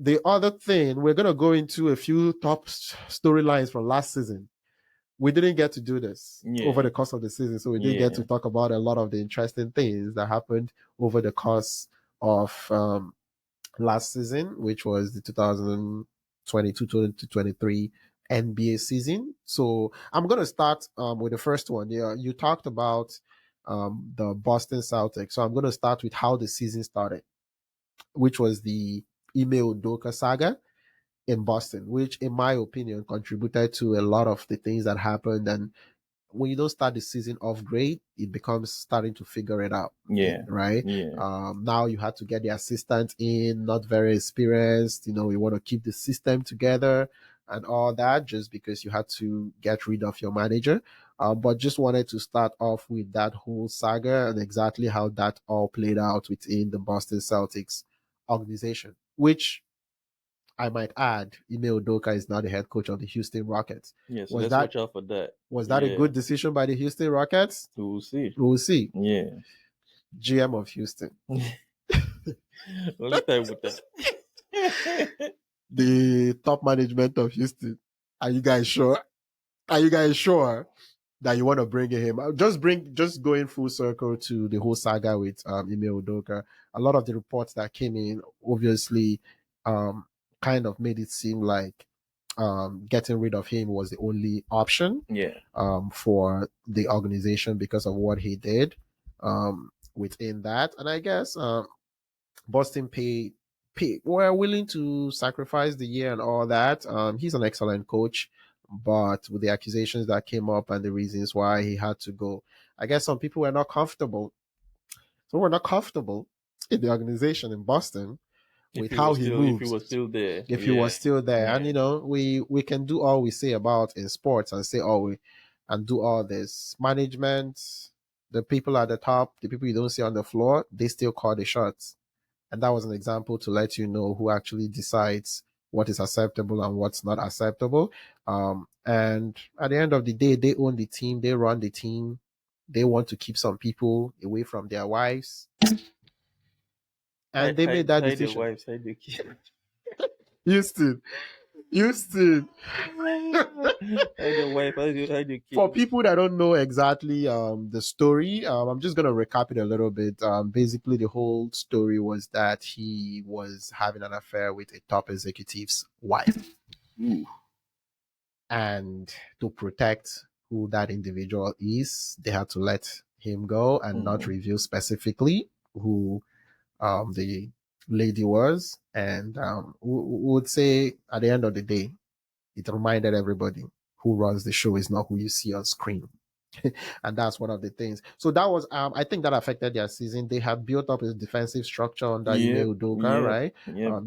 the other thing, we're gonna go into a few top storylines from last season. We didn't get to do this over the course of the season, so we didn't get to talk about a lot of the interesting things that happened over the course of last season, which was the 2022-2023 NBA season. So I'm going to start with the first one. Yeah, you talked about the Boston Celtics. So I'm going to start with how the season started, which was the Ime Udoka saga in Boston, which, in my opinion, contributed to a lot of the things that happened. And when you don't start the season off great, it becomes starting to figure it out. Yeah. Right. Yeah. Now you had to get the assistant in, not very experienced. You want to keep the system together and all that, just because you had to get rid of your manager. But just wanted to start off with that whole saga and exactly how that all played out within the Boston Celtics organization, which I might add, Ime Udoka is now the head coach of the Houston Rockets. Yeah, so let's watch out for that. Was that a good decision by the Houston Rockets? We'll see. We'll see. Yeah. GM of Houston. Let's start with that. The top management of Houston. Are you guys sure? Are you guys sure that you want to bring him? Just going full circle to the whole saga with Ime Udoka. A lot of the reports that came in obviously kind of made it seem like getting rid of him was the only option for the organization because of what he did within that. And I guess Boston were willing to sacrifice the year and all that. He's an excellent coach, but with the accusations that came up and the reasons why he had to go, I guess some people were not comfortable. So we're not comfortable in the organization in Boston with how he moves. If he was still there. If he was still there. And we can do all we say about in sports and say and do all this. Management, the people at the top, the people you don't see on the floor, they still call the shots. And that was an example to let you know who actually decides what is acceptable and what's not acceptable. And at the end of the day, they own the team, they run the team. They want to keep some people away from their wives. And they made that decision. Wives, the kids. Houston. For people that don't know exactly the story, I'm just gonna recap it a little bit. Basically, the whole story was that he was having an affair with a top executive's wife. Ooh. And to protect who that individual is, they had to let him go and not reveal specifically who the lady was. And would say at the end of the day, it reminded everybody who runs the show is not who you see on screen. And that's one of the things. So that was, I think that affected their season. They had built up a defensive structure under Ime Udoka, right?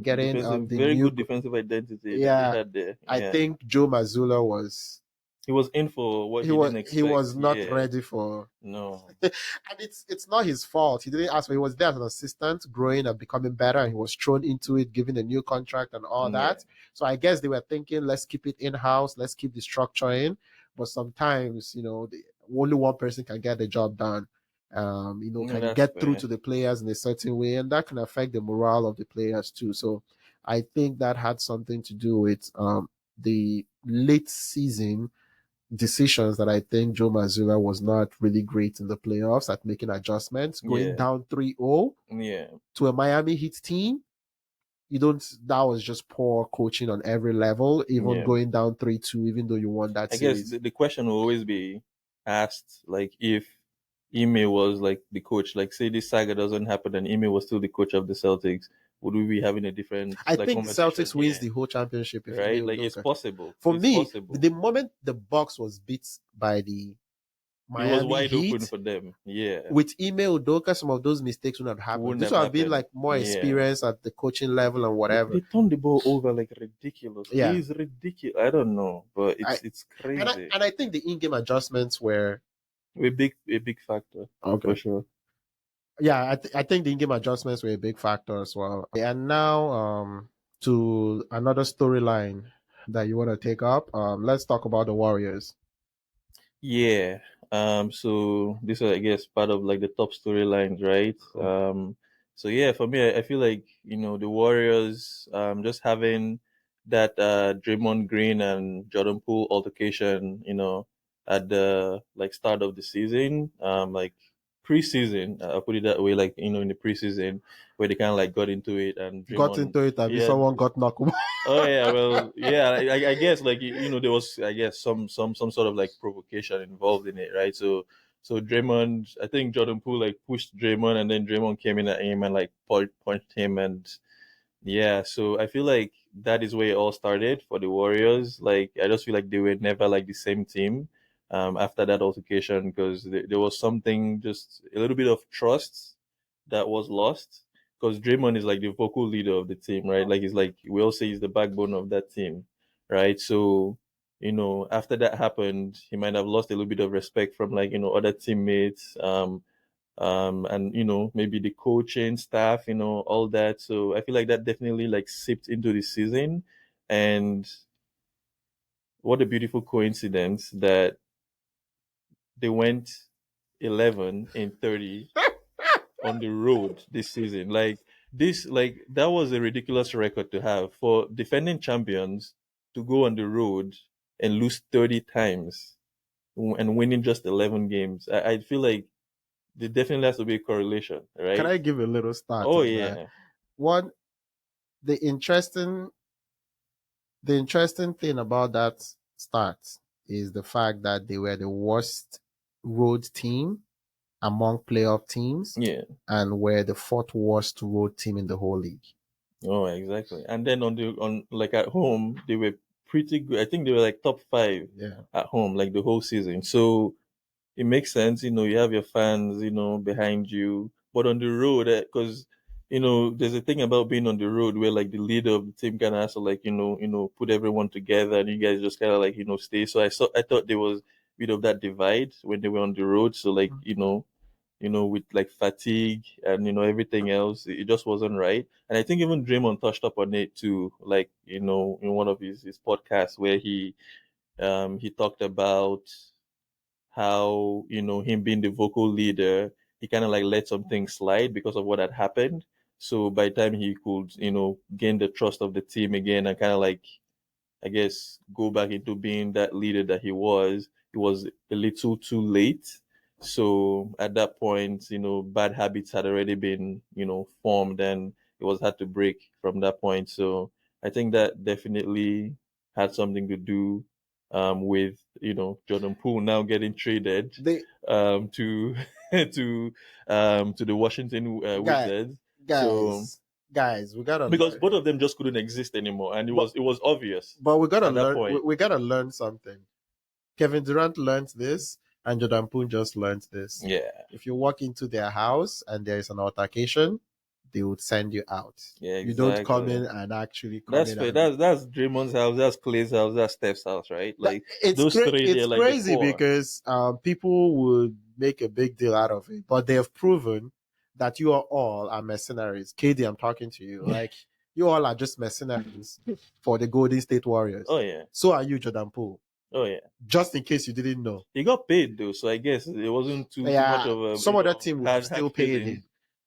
Getting the very good defensive identity. Yeah, they had there. I think Joe Mazzulla was. He was in for what he didn't expect. He was not ready for. No. And it's not his fault. He didn't ask for. He was there as an assistant, growing and becoming better, and he was thrown into it, given a new contract and all that. So I guess they were thinking, let's keep it in house, let's keep the structure in. But sometimes, only one person can get the job done. Can get through to the players in a certain way, and that can affect the morale of the players too. So I think that had something to do with the late season decisions that I think Joe Mazzulla was not really great in the playoffs at making adjustments, going down 3-0 to a Miami Heat team. That was just poor coaching on every level, even going down 3-2, even though you won that series. I guess the question will always be asked, like, if Ime was like the coach, like say this saga doesn't happen and Ime was still the coach of the Celtics, would we be having a different? I think Celtics wins the whole championship. Right, like it's possible. For me, the moment the Bucks was beat by the Miami it was wide Heat, open for them. Yeah, with Ime Udoka, some of those mistakes would not have happened. This would have been like more experience at the coaching level and whatever. They turned the ball over like ridiculous. Yeah, it's ridiculous. I don't know, but it's crazy. And I think the in-game adjustments were a big factor. Okay, for sure. Yeah, I think the in-game adjustments were a big factor as well. And now to another storyline that you want to take up. Let's talk about the Warriors. Yeah. So this is, I guess, part of like the top storylines, right? Cool. So yeah, for me, I feel like the Warriors just having that Draymond Green and Jordan Poole altercation, at the like start of the season, like preseason, I'll put it that way, like in the preseason where they kind of like got into it and Got Draymond, into it, and yeah. someone got knocked. Oh yeah, well, yeah. I guess like there was, I guess, some sort of like provocation involved in it, right? So Draymond, I think Jordan Poole like pushed Draymond, and then Draymond came in at him and like punched him, and yeah. So I feel like that is where it all started for the Warriors. Like I just feel like they were never like the same team after that altercation, because there was something, just a little bit of trust that was lost, because Draymond is like the vocal leader of the team, right? Like he's like, we all say he's the backbone of that team, right? So after that happened, he might have lost a little bit of respect from like other teammates, and maybe the coaching staff, all that. So I feel like that definitely like seeped into the season, and what a beautiful coincidence that they went 11-30 on the road this season. Like that was a ridiculous record to have for defending champions, to go on the road and lose 30 times and winning just 11 games. I feel like there definitely has to be a correlation, Can right? I give a little start Oh on that? yeah. One, the interesting the interesting thing about that start is the fact that they were the worst road team among playoff teams Yeah. and were the fourth worst road team in the whole league. Oh, exactly. And then on like at home, they were pretty good. I think they were like top 5 Yeah. at home, like the whole season. So it makes sense, you have your fans, behind you. But on the road, because there's a thing about being on the road where like the leader of the team kind of has to like put everyone together, and you guys just kind of like stay. So I thought there was a bit of that divide when they were on the road. So like with like fatigue and everything else, it just wasn't right. And I think even Draymond touched up on it too, like in one of his podcasts where he talked about how him being the vocal leader, he kind of like let some things slide because of what had happened. So by the time he could gain the trust of the team again and kind of like, I guess, go back into being that leader that he was a little too late. So at that point, bad habits had already been formed, and it was hard to break from that point. So I think that definitely had something to do with Jordan Poole now getting traded They to to the Washington guy Wizards. So guys, we gotta because learn. both of them just couldn't exist anymore, and it But was it was obvious but we gotta at that learn. point. We gotta learn something. Kevin Durant learned this, and Jordan Poole just learned this. Yeah, If you walk into their house and there is an altercation, they would send you out. yeah, You don't come in exactly. and actually come That's in fair. and That's Draymond's house. That's Clay's house. That's Steph's house, right? Like those three, they're it's like the crazy core. because people would make a big deal out of it, but they have proven that you are all are mercenaries. KD, I'm talking to you. Like you all are just mercenaries for the Golden State Warriors. Oh yeah, So are you, Jordan Poole. oh yeah. Just in case you didn't know. He got paid though, so I guess it wasn't too much Yeah, of a some other team would have hard still paid feelings. him.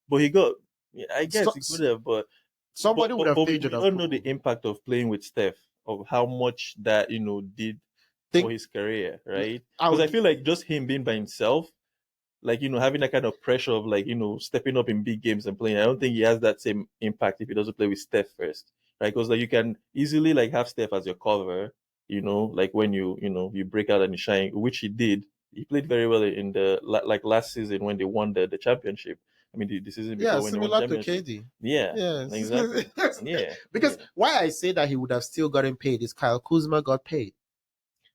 But he got. Yeah, I So, guess he could have, but somebody would have paid we Jordan all know the Poole. impact of playing with Steph, of how much that did for Think his career, right? I Because I would. feel like just him being by himself, like having that kind of pressure of like stepping up in big games and playing. I don't think he has that same impact if he doesn't play with Steph first, right? Because like you can easily like have Steph as your cover, like when you break out and you shine, which he did. He played very well in the like last season when they won the championship. I mean the season Yeah, before when they won the similar to championship. KD. Yeah, Yes. exactly. Yeah, Because yeah. why I say that he would have still gotten paid is Kyle Kuzma got paid.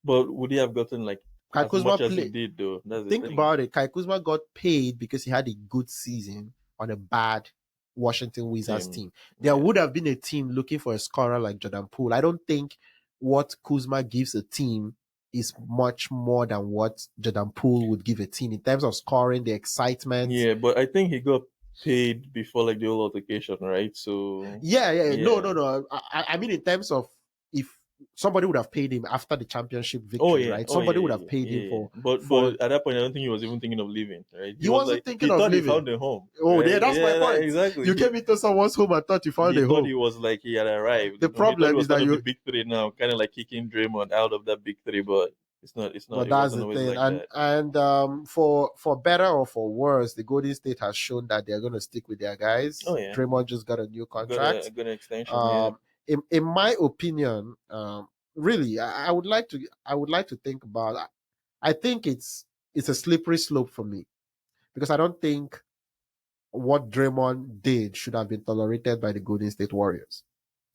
But would he have gotten like Kyle as Kuzma much as he played. did though? That's the Think thing. about it. Kyle Kuzma got paid because he had a good season on a bad Washington Wizards team. There Yeah. would have been a team looking for a scorer like Jordan Poole. I don't think what Kuzma gives a team is much more than what Jordan Poole would give a team in terms of scoring, the excitement. Yeah, but I think he got paid before like the whole altercation, right? So Yeah. No, yeah, no, no. I mean, in terms of if somebody would have paid him after the championship Oh victory, yeah, right? oh Somebody yeah, would yeah, have paid him yeah, yeah. for But at that point, I don't think he was even thinking of leaving, right? He he was wasn't like thinking he of thought he leaving. found a home, Oh, yeah, right? that's my Yeah, point. exactly. You came into someone's home and thought you found He a thought home. he was like he had arrived. The He thought he problem was is part that of the you, big three now, kind of like kicking Draymond out of that big three, but it's not. It's not. but It that's wasn't the always thing. like that. And for better or for worse, the Golden State has shown that they're going to stick with their guys. Oh yeah, Draymond just got a new got a contract. good extension. Yeah, Um, in my opinion, really, I would like to think about. I think it's a slippery slope for me because I don't think what Draymond did should have been tolerated by the Golden State Warriors.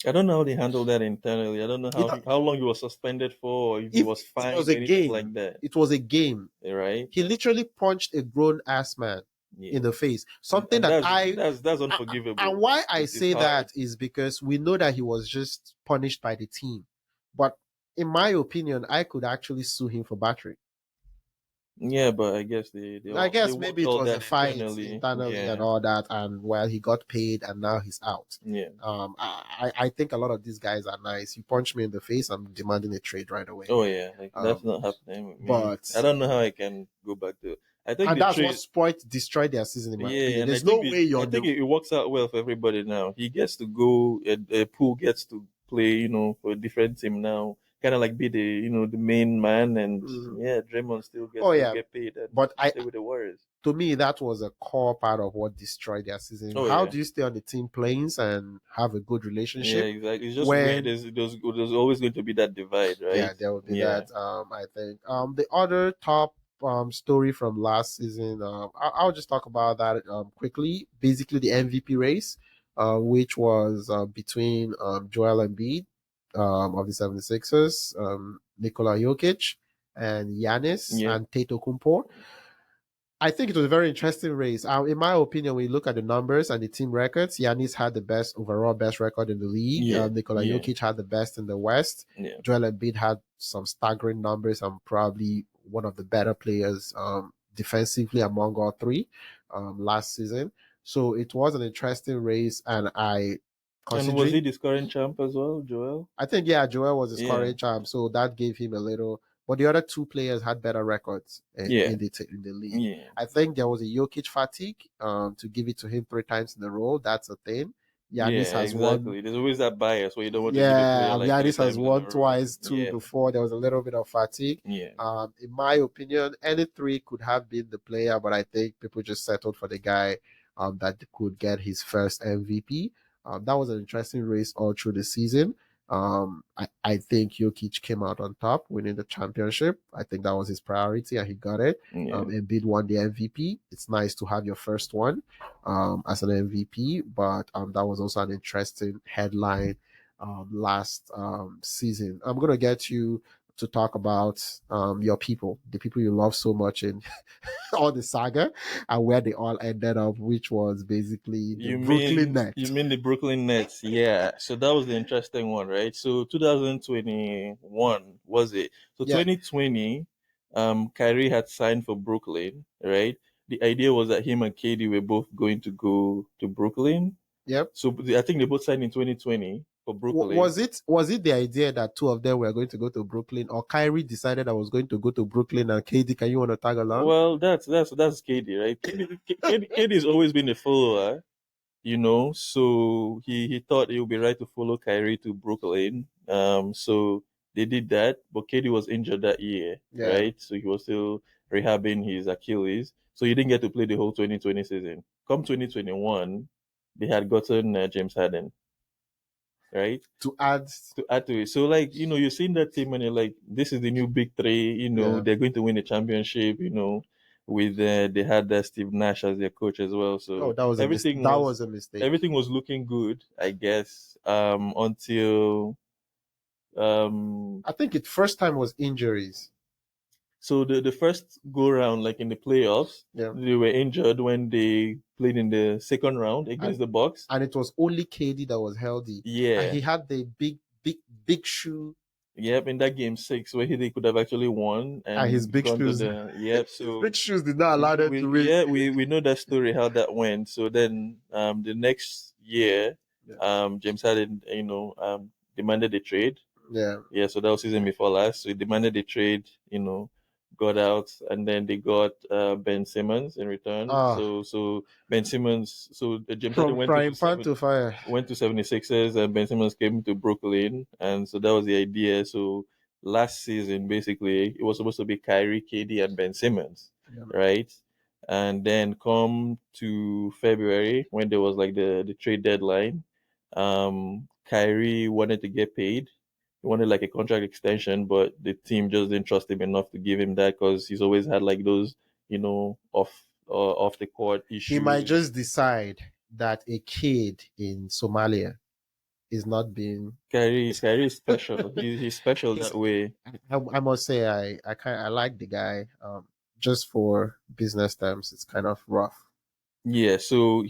I don't know how they handled that internally. I don't know It, how long he was suspended for, or if he if was it was fined, a anything game, like that. it was a game. Right? He literally punched a grown ass man Yeah, in the face. and Something that that's and unforgivable. why I It's say hard. that is because we know that he was just punished by the team. But in my opinion, I could actually sue him for battery. Yeah, but I guess I they guess maybe worked it all was a that fight internally. internally and Yeah, all that, and well, he got paid and now he's out. yeah. I think a lot of these guys are nice. You punch me in the face, I'm demanding a trade right away. Oh yeah, like that's Um, not happening with me. but I don't know how I can go back to. I think and the that's what trade. destroyed their season in my Yeah, opinion. and There's no way you're I on think the it works out well for everybody now. He gets to go. Poole gets to play, for a different team now. Kind of like be the the main man, and Mhm. yeah, Draymond still Oh gets to yeah, get paid and but I stay with the Warriors. to me that was a core part of what destroyed their season. Oh How yeah, do you stay on the team planes and have a good yeah, relationship exactly. It's just weird. when There's always going to be that divide, yeah, right? there will be Yeah, that. I think the other top story from last season. I'll just talk about that quickly. Basically, the MVP race, which was between Joel Embiid of the 76ers, Nikola Jokic, and Giannis yeah, and Kumpo. I think it was a very interesting race. In my opinion, when you look at the numbers and the team records, Yanis had the best record in the league. yeah, Nikola yeah, Jokic had the best in the West. yeah, Joel Embiid had some staggering numbers and probably one of the better players defensively among all three last season. So it was an interesting race, and And was he considering the scoring champ as well, Joel? I think yeah, Joel was the Yeah, scoring champ, so that gave him a little. But the other two players had better records yeah, in the league. yeah. I think there was a Jokic fatigue. To give it to him three times in a row, that's a thing. Yanis Yeah, has won. exactly. There's always that bias where you don't want to give a Yeah, player and like three Yanis has times in a won row. twice too Yeah, before. There was a little bit of fatigue. yeah, In my opinion, any three could have been the player, but I think people just settled for the guy that could get his first MVP. That was an interesting race all through the season. I think Jokic came out on top, winning the championship. I think that was his priority, and he got it. yeah. Embiid won the MVP. It's nice to have your first one as an MVP, but that was also an interesting headline last season. I'm gonna get you to talk about your people, the people you love so much in all the saga, and where they all ended up, which was basically the Brooklyn You Nets. mean the Brooklyn Nets? Yeah. So that was the interesting one, right? So 2021 was it? So Yeah, 2020, Kyrie had signed for Brooklyn, right? The idea was that him and KD were both going to go to Brooklyn. yep. So I think they both signed in 2020 for Brooklyn. Was it the idea that two of them were going to go to Brooklyn, or Kyrie decided I was going to go to Brooklyn and KD, can you want to tag along? Well, that's KD, right? KD has always been a follower, so he thought it would be right to follow Kyrie to Brooklyn. So they did that, but KD was injured that year, Yeah. right? So he was still rehabbing his Achilles, so he didn't get to play the whole 2020 season. Come 2021, they had gotten James Harden, right? To add, To add to it. So like, you're seeing that team and you're like, this is the new big three, yeah. they're going to win the championship, with they had Steve Nash as their coach as well. So Oh, that was a mistake. That was a mistake. everything was looking good, I guess, until I think it first time was injuries. so the first go round, like in the playoffs, Yeah. they were injured when they played in the second round against the Bucks. And it was only KD that was healthy. Yeah. And he had the big shoe. Yep, in that game 6 where they could have actually won And his big gone to shoes. Yep, so Big shoes did not allow them to win. yeah, we know that story how that went. So then the next year, Yeah. James Harden, demanded a trade, Yeah. Yeah, so that was season before last. So he demanded a trade, got out, and then they got Ben Simmons in return. Ah, So Ben Simmons, so James Harden from frying pan to fire. went to 76ers, and Ben Simmons came to Brooklyn, and so that was the idea. So last season, basically, it was supposed to be Kyrie, KD, and Ben Simmons, Yeah. right? And then come to February when there was like the trade deadline, Kyrie wanted to get paid. He wanted like a contract extension, but the team just didn't trust him enough to give him that because he's always had like those, off the court He might issues. just decide that a kid in Somalia is not being. Kyrie is special. He's special He's, that way. I must say I like the guy. Just for business terms, it's kind of rough. Yeah, so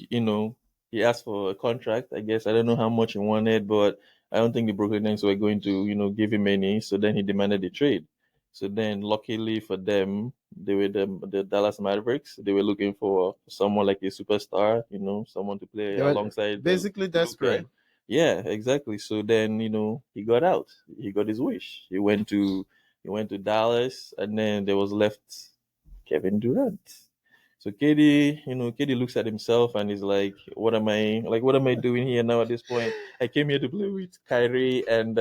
he asked for a contract. I guess I don't know how much he wanted, but I don't think the Brooklyn Nets were going to, give him any. So then he demanded a trade. So then, luckily for them, they were the Dallas Mavericks. They were looking for someone like a superstar, someone to play They were alongside basically desperate. Luka. Yeah, exactly. So then, he got out. He got his wish. He went to Dallas, and then there was left Kevin Durant. So KD looks at himself and is like, what am I doing here now at this point? I came here to play with Kyrie and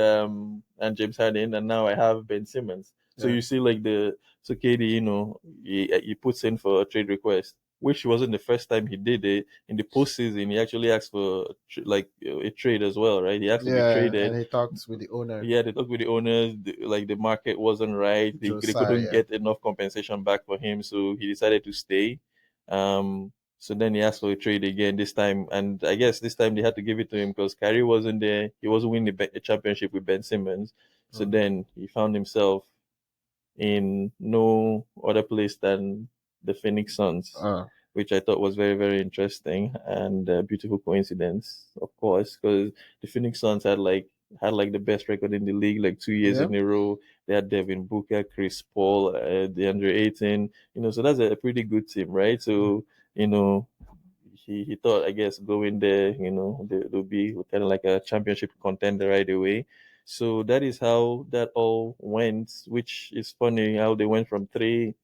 James Harden, and now I have Ben Simmons. So Yeah. you see, like so KD, he puts in for a trade request, which wasn't the first time he did it. In the postseason, he actually asked for like a trade as well, right? He asked to be Yeah, and traded. he talked with the owner, Yeah, they talked with the owners. Like the market wasn't right. They couldn't Josiah. get enough compensation back for him, so he decided to stay. So then he asked for a trade again this time, and I guess this time they had to give it to him because Kyrie wasn't there. He wasn't winning the championship with Ben Simmons. So Mm. then he found himself in no other place than the Phoenix Suns, Uh, which I thought was very, very interesting and a beautiful coincidence, of course, because the Phoenix Suns had like the best record in the league, like 2 years yeah. in a row. They had Devin Booker, Chris Paul, DeAndre Ayton, so that's a pretty good team, right? So, you know, he thought, I guess, going there, they'll be kind of like a championship contender right away. So that is how that all went, which is funny how they went from three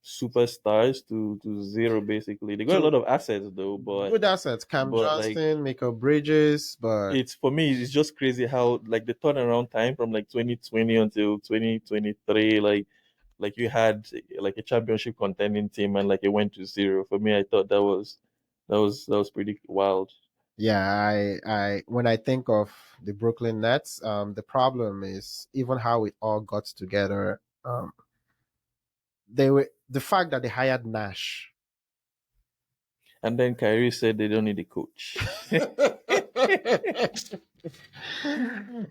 superstars to zero basically. They got a So lot of assets though, but good assets, Cam like Johnston, Michael Bridges, but it's for me it's just crazy how like the turnaround time from like 2020 until 2023, like you had like a championship contending team and like it went to zero. For me, I thought that was pretty wild. yeah, I when I think of the Brooklyn Nets, the problem is even how it all got together. They were the fact that they hired Nash. And then Kyrie said they don't need a coach.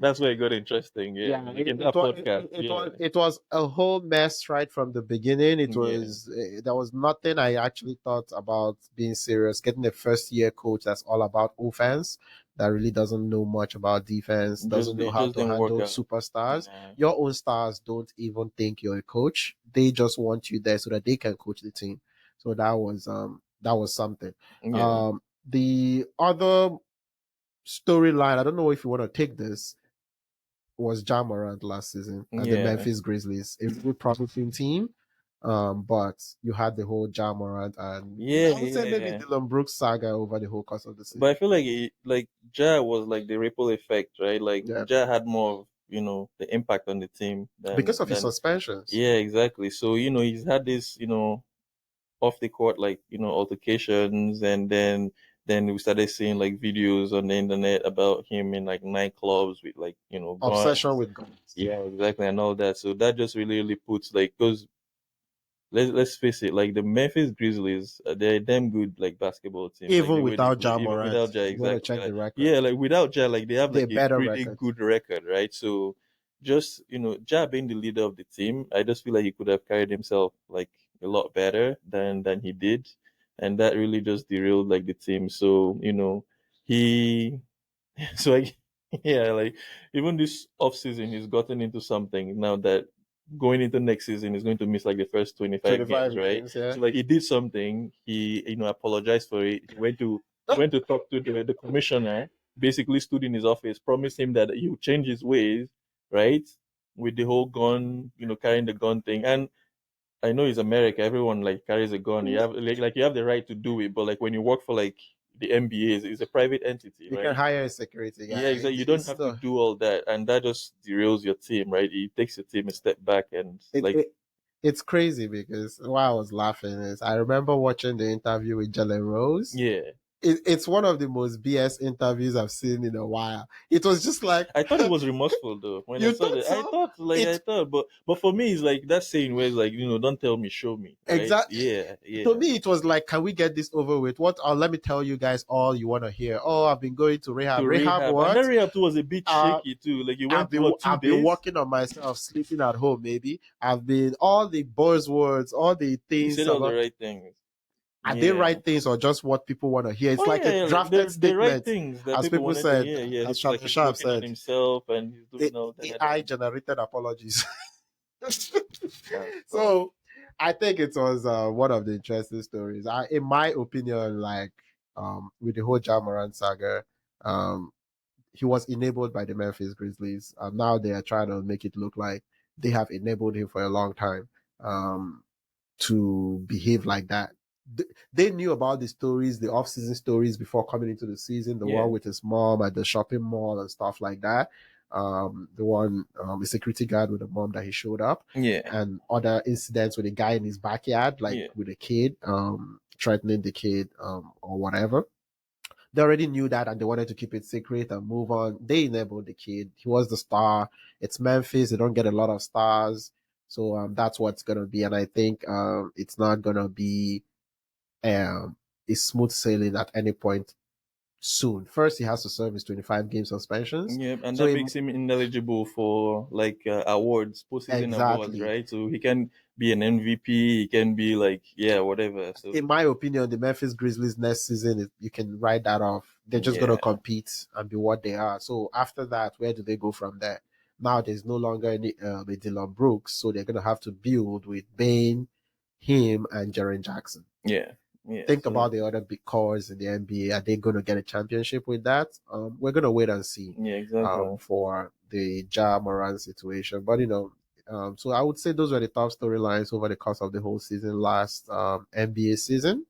That's where it got interesting. Yeah, Yeah, like in that podcast. Yeah, it was a whole mess right from the beginning. It yeah. was there was nothing I actually thought about being serious. Getting a first year coach that's all about offense, that really doesn't know much about defense, doesn't know It how just to didn't work handle out. superstars. Yeah. Your own stars don't even think you're a coach. They just want you there so that they can coach the team. So that was something. Yeah. The other storyline, I don't know if you want to take this, was Ja Morant last season at the Yeah. Memphis Grizzlies. A good promising team. But you had the whole Ja Morant and Yeah, I would say maybe yeah. Dylan Brooks saga over the whole course of the But I season. feel like Ja was like the ripple effect, right? Like Yeah. Ja had more of, the impact on the team Because than of his than suspensions. yeah, exactly. So, he's had this, off the court like, altercations, and then we started seeing like videos on the internet about him in like nightclubs with like, Obsession guns. with guns. Yeah, exactly, and all that. So that just really, really puts like, because let's face it, like the Memphis Grizzlies, they're a damn good like basketball team. Like Even the way they without play, Ja even Morant. without Ja, You want to exactly. check the Like, record. yeah, like without Ja, like they have They're like a better pretty record. good record, right? So just Ja being the leader of the team, I just feel like he could have carried himself like a lot better than he did, and that really just derailed like the team. So he so I yeah, like even this off season, he's gotten into something now that going into next season he's going to miss like the first 25 games, 25 right? games, yeah. So like he did something, he apologized for it. He went to talk to the commissioner, basically stood in his office, promised him that he would change his ways, right? With the whole gun, carrying the gun thing. And I know it's America, everyone like carries a gun. You have like you have the right to do it, but like when you work for like the NBA, it's a private entity, You can right? hire a security Yeah, guy. exactly. You don't It's have to the do all that, and that just derails your team, right? It takes your team a step back, and it, like, it it's crazy because why I was laughing is I remember watching the interview with Jalen Rose. yeah, It's one of the most BS interviews I've seen in a while. It was just like I thought it was remorseful though when I you saw thought that. I so. thought like I It thought, but for me, it's like that saying where it's like don't tell me, show me, right? exactly Yeah, to yeah. me it was like, can we get this over with? What? Let me tell you guys all you want to hear. Oh, I've been going to rehab. To Rehab rehab, and that what? rehab too was a bit Uh, shaky too. Like you went to what, two I've been days? working on myself, sleeping at home. Maybe I've been all the buzzwords, all the You said things all the about. right things. Are they Yeah. right things or just what people want to hear? It's Oh like a yeah, yeah, like drafted the right statement, things that as people people wanted to said, hear. Yeah, as he's like Shamsi he's Sharp working on said. himself and he's doing all that. AI generated apologies. That's funny. So I think it was one of the interesting stories. In my opinion, like with the whole Ja Morant saga, um, he was enabled by the Memphis Grizzlies. Now they are trying to make it look like they have enabled him for a long time to behave like that. They knew about the stories, the off-season stories before coming into the season, the Yeah, one with his mom at the shopping mall and stuff like that. The one, the security guard with the mom that he showed up, yeah, and other incidents with a guy in his backyard, like yeah, with a kid, threatening the kid, or whatever. They already knew that and they wanted to keep it secret and move on. They enabled the kid. He was the star. It's Memphis. They don't get a lot of stars. So that's what's gonna be. And I think it's not gonna be a smooth sailing at any point soon. First, he has to serve his 25 game suspensions. yeah, and So that makes him ineligible for like awards, postseason awards, exactly, right? So he can be an MVP. He can be like whatever. So in my opinion, the Memphis Grizzlies next season, you can write that off. They're just going to yeah, compete and be what they are. So after that, where do they go from there? Now there's no longer any Dylan Brooks, so they're going to have to build with Bain, him, and Jaren Jackson. yeah, yeah. Think So about the other big cores in the NBA. Are they going to get a championship with that? We're going to wait and see yeah, exactly. for the Ja Moran situation. But so I would say those were the top storylines over the course of the whole season, last NBA season.